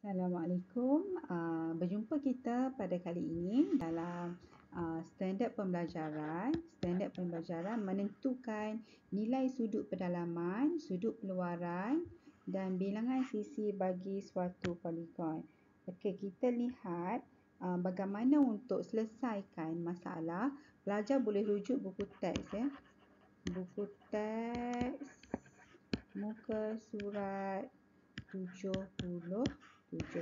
Assalamualaikum. Berjumpa kita pada kali ini dalam standard pembelajaran. Standard pembelajaran menentukan nilai sudut pedalaman, sudut peluaran dan bilangan sisi bagi suatu poligon. Okey, kita lihat bagaimana untuk selesaikan masalah. Pelajar boleh rujuk buku teks ya. Buku teks muka surat 77.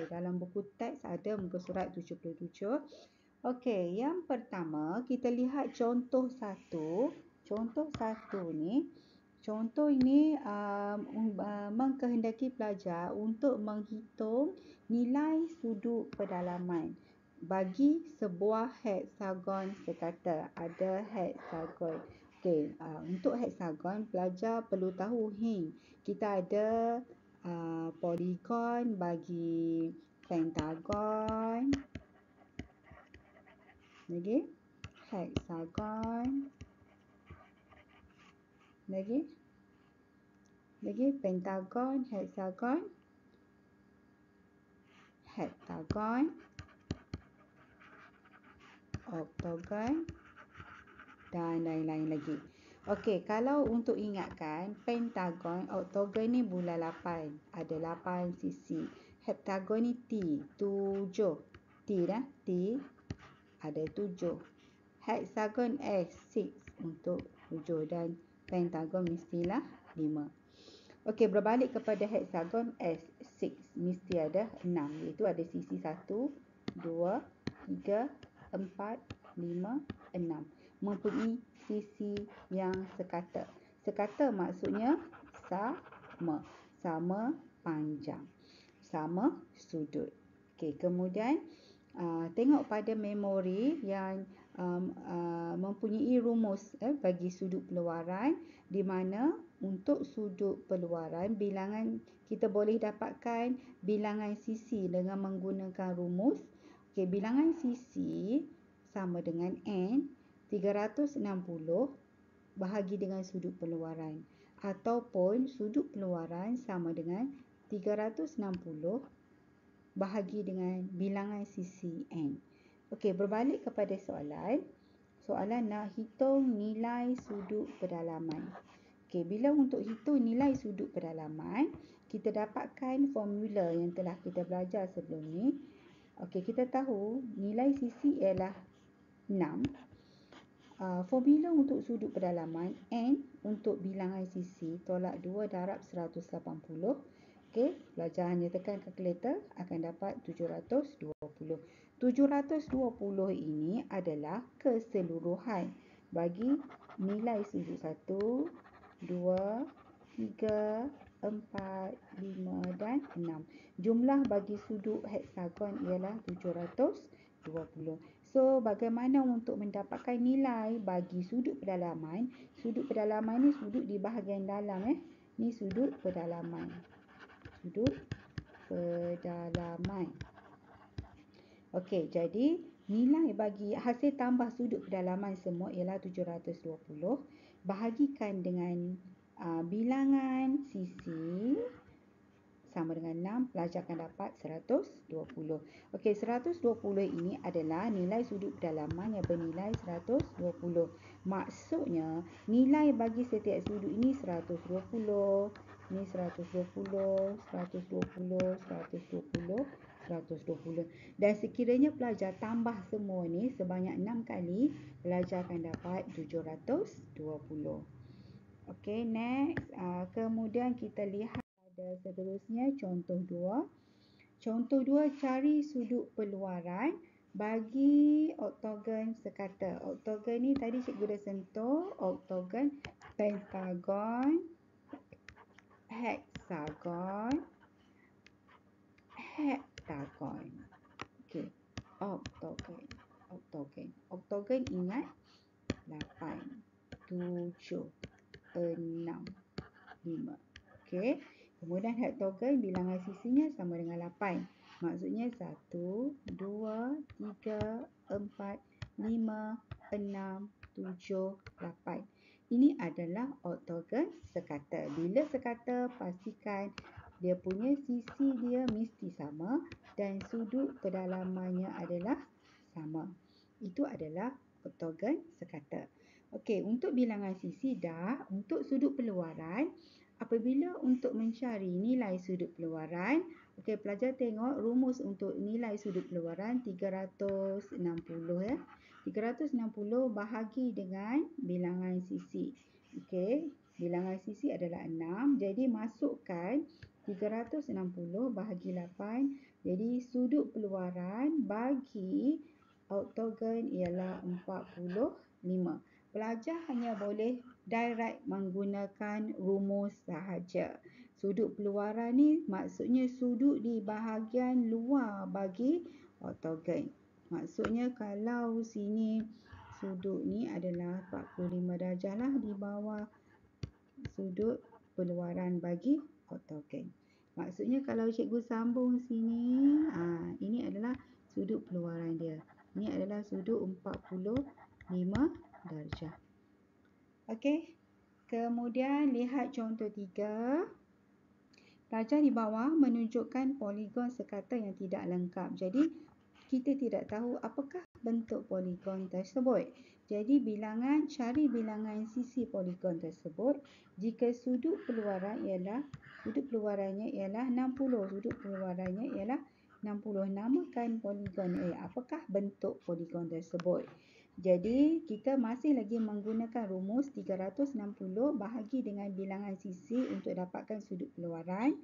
Dalam buku teks ada muka surat 77. Okey, yang pertama kita lihat contoh satu. Contoh ini mengkehendaki pelajar untuk menghitung nilai sudut pedalaman bagi sebuah heksagon sekata. Ada heksagon. Okey, untuk heksagon pelajar perlu tahu kita ada poligon bagi pentagon, lagi heksagon, lagi pentagon, hektagon, oktagon dan lain-lain lagi. Okey, kalau untuk ingatkan pentagon, oktagon ni bulat 8, ada 8 sisi. Hektagon ni T, 7. T dah, T ada 7. Heksagon S, 6 untuk 7 dan pentagon mestilah 5. Okey, berbalik kepada heksagon S6 mesti ada 6, iaitu ada sisi 1, 2, 3, 4, 5, 6. Mempunyai sisi yang sekata. Sekata maksudnya sama panjang, sama sudut. Okey, kemudian tengok pada memori yang mempunyai rumus bagi sudut peluaran, di mana untuk sudut peluaran bilangan kita boleh dapatkan bilangan sisi dengan menggunakan rumus. Okey, bilangan sisi sama dengan N 360 bahagi dengan sudut peluaran, ataupun sudut peluaran sama dengan 360 bahagi dengan bilangan sisi N. Okey, berbalik kepada soalan. Soalan nak hitung nilai sudut pedalaman. Okey, bila untuk hitung nilai sudut pedalaman, kita dapatkan formula yang telah kita belajar sebelum ni. Okey, kita tahu nilai sisi ialah 6. Formula untuk sudut pedalaman, N untuk bilangan sisi tolak 2 darab 180. Okey, pelajar hanya tekan kalkulator akan dapat 720. 720 ini adalah keseluruhan bagi nilai sudut 1, 2, 3, 4, 5 dan 6. Jumlah bagi sudut heksagon ialah 720. So, bagaimana untuk mendapatkan nilai bagi sudut pedalaman? Sudut pedalaman ni sudut di bahagian dalam Ni sudut pedalaman. Sudut pedalaman. Okey, jadi nilai bagi hasil tambah sudut pedalaman semua ialah 720. Bahagikan dengan bilangan sisi sama dengan 6, pelajar akan dapat 120. Okey, 120 ini adalah nilai sudut pedalaman yang bernilai 120. Maksudnya, nilai bagi setiap sudut ini 120, ni 120, 120, 120, 120. Dan sekiranya pelajar tambah semua ni sebanyak 6 kali, pelajar akan dapat 720. Okey, next. Kemudian kita lihat seterusnya contoh 2. Contoh 2, cari sudut peluaran bagi oktagon sekata. Oktagon ni tadi cikgu dah sentuh. Oktagon, pentagon, heksagon, hektagon. Okey, oktagon ingat 8, 7, 6, 5. Okey. Kemudian hektagon bilangan sisinya sama dengan 8. Maksudnya 1, 2, 3, 4, 5, 6, 7, 8. Ini adalah oktagon sekata. Bila sekata, pastikan dia punya sisi dia mesti sama dan sudut kedalamannya adalah sama. Itu adalah oktogon sekata. Okey, untuk bilangan sisi dah, untuk sudut peluaran, apabila untuk mencari nilai sudut peluaran, okey, pelajar tengok rumus untuk nilai sudut peluaran 360 ya. 360 bahagi dengan bilangan sisi. Okey, bilangan sisi adalah 6. Jadi masukkan 360 bahagi 8. Jadi sudut peluaran bagi oktogon ialah 45. Pelajar hanya boleh direct menggunakan rumus sahaja. Sudut peluaran ni maksudnya sudut di bahagian luar bagi oktogon. Maksudnya kalau sini sudut ni adalah 45 darjah lah di bawah sudut peluaran bagi oktogon. Maksudnya kalau cikgu sambung sini, ini adalah sudut peluaran dia. Ini adalah sudut 45 darjah. Okey. Kemudian lihat contoh 3. Pelajar di bawah menunjukkan poligon sekata yang tidak lengkap. Jadi kita tidak tahu apakah bentuk poligon tersebut. Jadi cari bilangan sisi poligon tersebut jika sudut peluarannya ialah 60. Sudut peluarannya ialah 60. Namakan poligon A. Apakah bentuk poligon tersebut? Jadi kita masih lagi menggunakan rumus 360 bahagi dengan bilangan sisi untuk dapatkan sudut peluaran.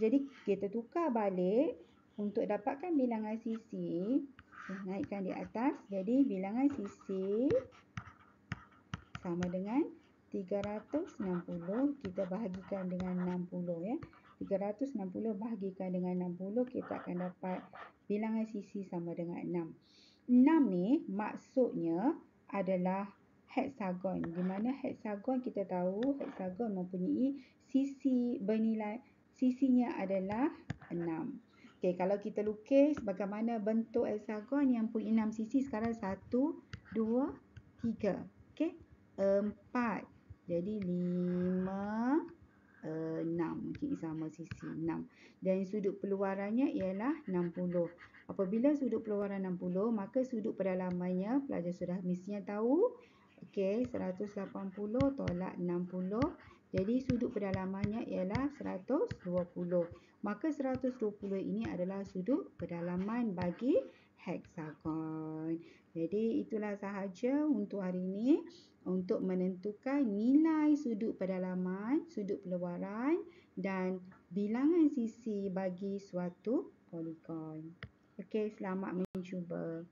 Jadi kita tukar balik untuk dapatkan bilangan sisi. Naikkan di atas. Jadi bilangan sisi sama dengan 360 kita bahagikan dengan 60 ya. 360 bahagikan dengan 60 kita akan dapat bilangan sisi sama dengan 6. 6 ni maksudnya adalah heksagon. Di mana heksagon kita tahu heksagon mempunyai sisinya adalah 6. Okey, kalau kita lukis bagaimana bentuk heksagon yang punya 6 sisi sekarang 1, 2, 3. Okey. 4. Jadi 5, 6. Okey, sama sisi 6. Dan sudut peluarannya ialah 60. Apabila sudut peluaran 60, maka sudut pedalamannya pelajar sudah mestinya tahu. Okey, 180 tolak 60. Jadi sudut pedalamannya ialah 120. Maka 120 ini adalah sudut pedalaman bagi heksagon. Jadi itulah sahaja untuk hari ini untuk menentukan nilai sudut pedalaman, sudut peluaran dan bilangan sisi bagi suatu poligon. Okey, selamat mencuba.